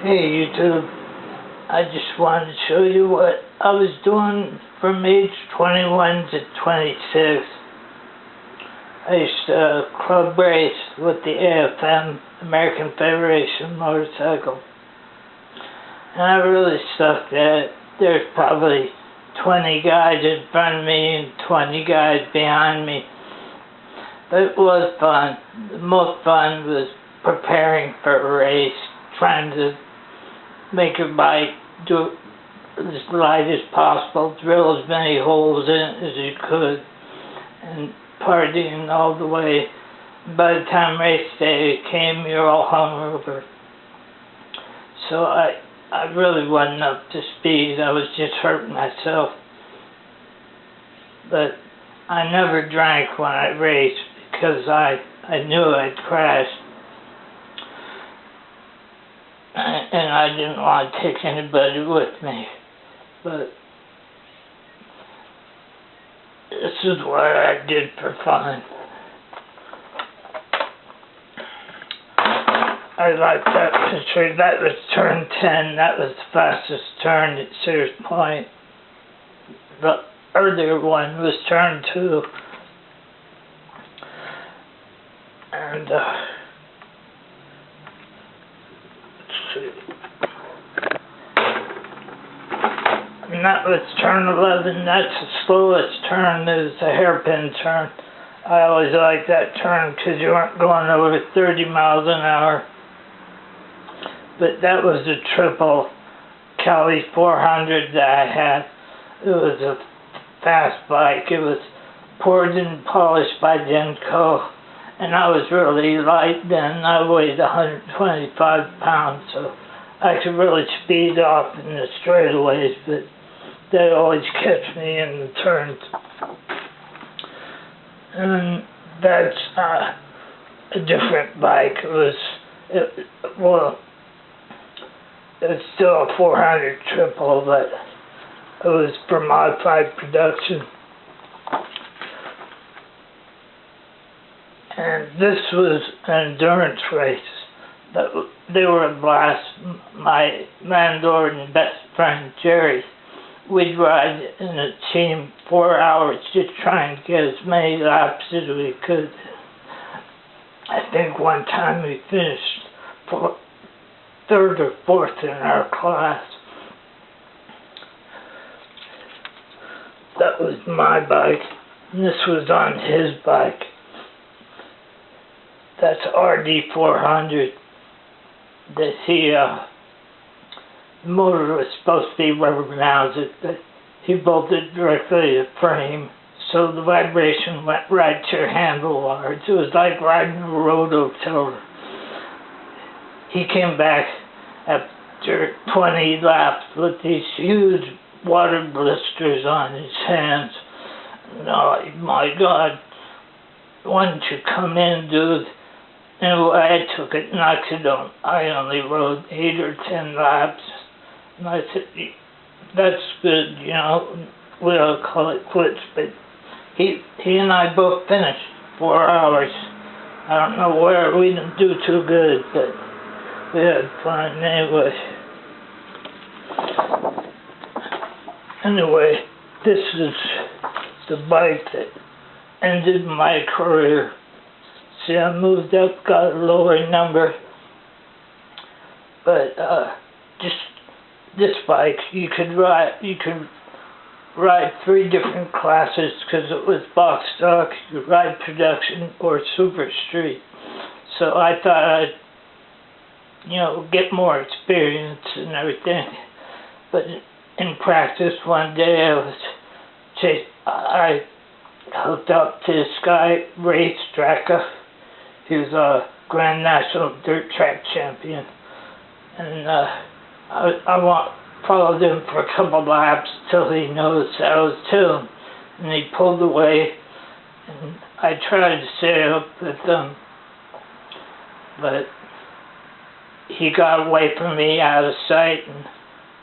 Hey YouTube, I just wanted to show you what I was doing from age 21 to 26. I used to club race with the AFM, American Federation Motorcycle. And I really sucked at it. There's probably 20 guys in front of me and 20 guys behind me. But it was fun. The most fun was preparing for a race, trying to make your bike do as light as possible, drill as many holes in it as you could, and partying all the way. By the time race day came, you're all hungover. So I really wasn't up to speed. I was just hurting myself. But I never drank when I raced because I knew I'd crash. And I didn't want to take anybody with me. But this is what I did for fun. I like that picture. That was turn 10. That was the fastest turn at Sears Point. The earlier one was turn 2. And and that was turn 11. That's the slowest turn. It was a hairpin turn. I always liked that turn because you weren't going over 30 miles an hour. But that was a triple Cali 400 that I had. It was a fast bike. It was poured and polished by Denko. And I was really light then. I weighed 125 pounds, so I could really speed off in the straightaways, but they always catch me in the turns. And that's a different bike. It was still a 400 triple, but it was for modified production. And this was an endurance race. They were a blast. My landlord and best friend, Jerry, we'd ride in a team 4 hours just trying to get as many laps as we could. I think one time we finished third or fourth in our class. That was my bike, and this was on his bike. That's RD400. The motor was supposed to be rubber mounted, but he bolted directly to the frame, so the vibration went right to your handlebars. It was like riding a rototiller. He came back after 20 laps with these huge water blisters on his hands. Oh my God, why don't you come in, dude? Anyway, I took it, knocked it on. I only rode 8 or 10 laps. And I said, that's good, you know, we'll call it quits. But he and I both finished 4 hours. I don't know where, we didn't do too good, but we had fun anyway. Anyway, this is the bike that ended my career. See, I moved up, got a lower number, but just this bike, you could ride 3 different classes because it was box stock. You could ride production or super street. So I thought I'd, you know, get more experience and everything. But in practice, one day I hooked up to this guy, Ray Straka. He was a Grand National Dirt Track champion. And I followed him for a couple laps till he noticed I was tuned. And he pulled away. And I tried to stay up with him. But he got away from me out of sight. And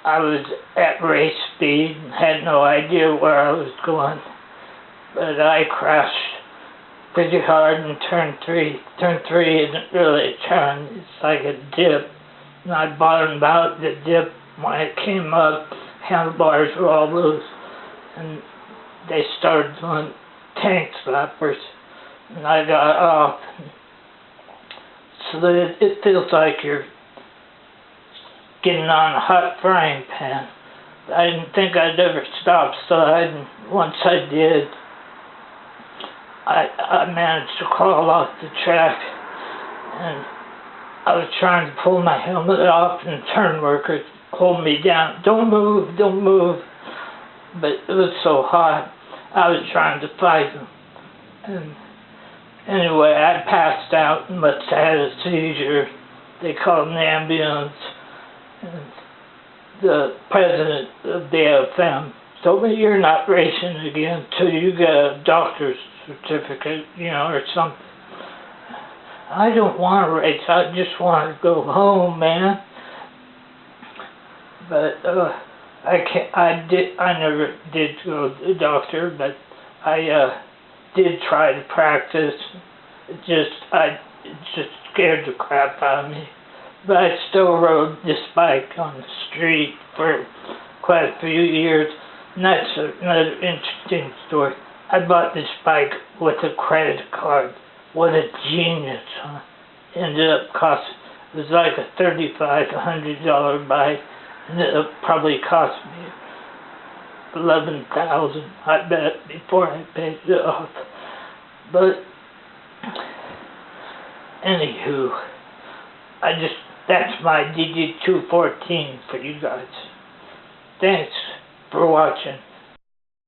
I was at race speed and had no idea where I was going. But I crashed pretty hard in turn 3. Turn 3 isn't really a turn, it's like a dip. and I bottomed out the dip. When it came up, handlebars were all loose, and they started doing tank slappers, and I got off. So that it feels like you're getting on a hot frying pan. I didn't think I'd ever stop sliding. Once I did, I managed to crawl off the track, and I was trying to pull my helmet off, and the turn workers hold me down. Don't move, don't move. But it was so hot, I was trying to fight them. And anyway, I passed out and must have had a seizure. They called an ambulance. And the president of the AFM told me, "You're not racing again until you get a doctor's certificate, or something." I don't want to race. I just want to go home, man. But I never did go to the doctor, but I did try to practice. It just scared the crap out of me. But I still rode this bike on the street for quite a few years. And that's another interesting story. I bought this bike with a credit card. What a genius, huh? Ended up it was like a $3,500 bike. And it probably cost me $11,000, I bet, before I paid it off. But anywho, that's my DD214 for you guys. Thanks for watching.